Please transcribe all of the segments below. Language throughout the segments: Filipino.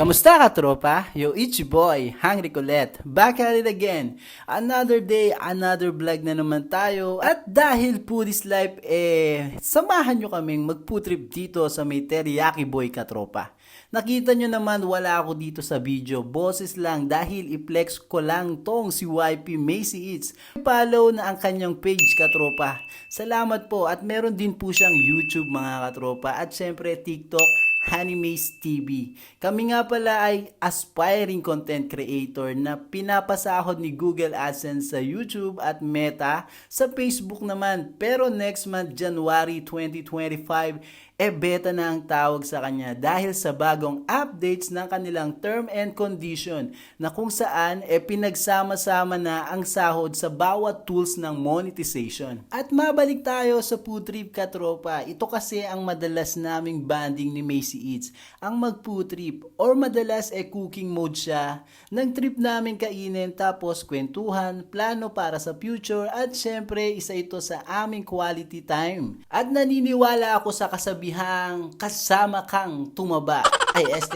Kamusta ka, tropa? Yo, it's your boy, Hungry Colette. Back at it again. Another day, another vlog na naman tayo. At dahil Foodies Life, samahan nyo kaming magputrip dito sa may Teriyaki Boy, katropa. Nakita nyo naman wala ako dito sa video, boses lang dahil i-flex ko lang tong si YP Macy Eats. Follow na ang kanyang page, katropa. Salamat po, at meron din po siyang YouTube, mga katropa, at syempre TikTok, Animaze TV. Kami nga pala ay aspiring content creator na pinapasahod ni Google AdSense sa YouTube at Meta sa Facebook naman. Pero next month, January 2025, beta na ang tawag sa kanya dahil sa bagong updates ng kanilang term and condition na kung saan pinagsama-sama na ang sahod sa bawat tools ng monetization. At mabalik tayo sa food trip, katropa. Ito kasi ang madalas naming banding ni Macy Eats, ang mag-food trip, or madalas cooking mode siya ng trip namin kainin, tapos kwentuhan, plano para sa future, at syempre isa ito sa aming quality time. At naniniwala ako sa kasabihang kasama kang tumaba,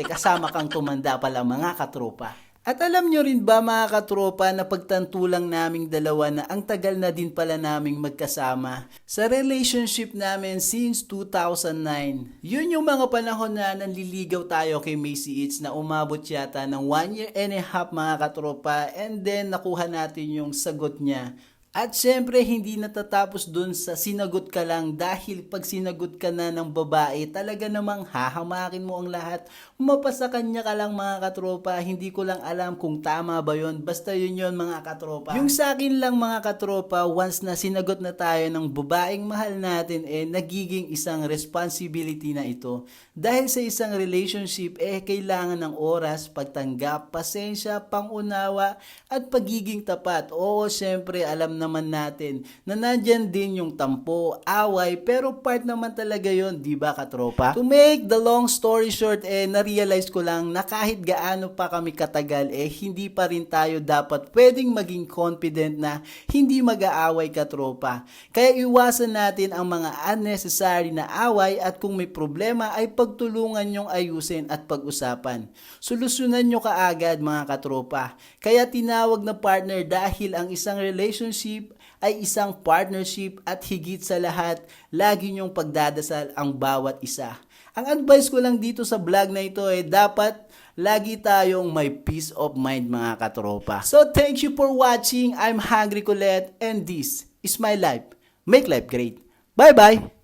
kasama kang tumanda pala, mga katropa. At alam nyo rin ba, mga katropa, na pagtanto lang naming dalawa na ang tagal na din pala naming magkasama sa relationship namin since 2009. Yun yung mga panahon na nanliligaw tayo kay Macy Eats na umabot yata ng 1 year and a half, mga katropa, and then nakuha natin yung sagot niya. At syempre, hindi natatapos dun sa sinagot ka lang, dahil pag sinagot ka na ng babae, talaga namang hahamakin mo ang lahat. Mapasa kanya ka lang, mga katropa. Hindi ko lang alam kung tama ba yun. Basta yun, mga katropa. Yung sa akin lang, mga katropa, once na sinagot na tayo ng babaeng mahal natin, nagiging isang responsibility na ito. Dahil sa isang relationship, kailangan ng oras, pagtanggap, pasensya, pangunawa, at pagiging tapat. Oo, syempre, alam naman natin na nandyan din yung tampo, away, pero part naman talaga yon, di ba, katropa? To make the long story short, na-realize ko lang na kahit gaano pa kami katagal, hindi pa rin tayo dapat pwedeng maging confident na hindi mag-aaway, katropa. Kaya iwasan natin ang mga unnecessary na away, at kung may problema ay pagtulungan nyong ayusin at pag-usapan. Solusyonan nyo kaagad, mga katropa. Kaya tinawag na partner dahil ang isang relationship ay isang partnership, at higit sa lahat, lagi nyong pagdadasal ang bawat isa. Ang advice ko lang dito sa vlog na ito dapat lagi tayong may peace of mind, mga katropa. So thank you for watching. I'm Hungry Colette, and this is my life. Make life great. Bye-bye!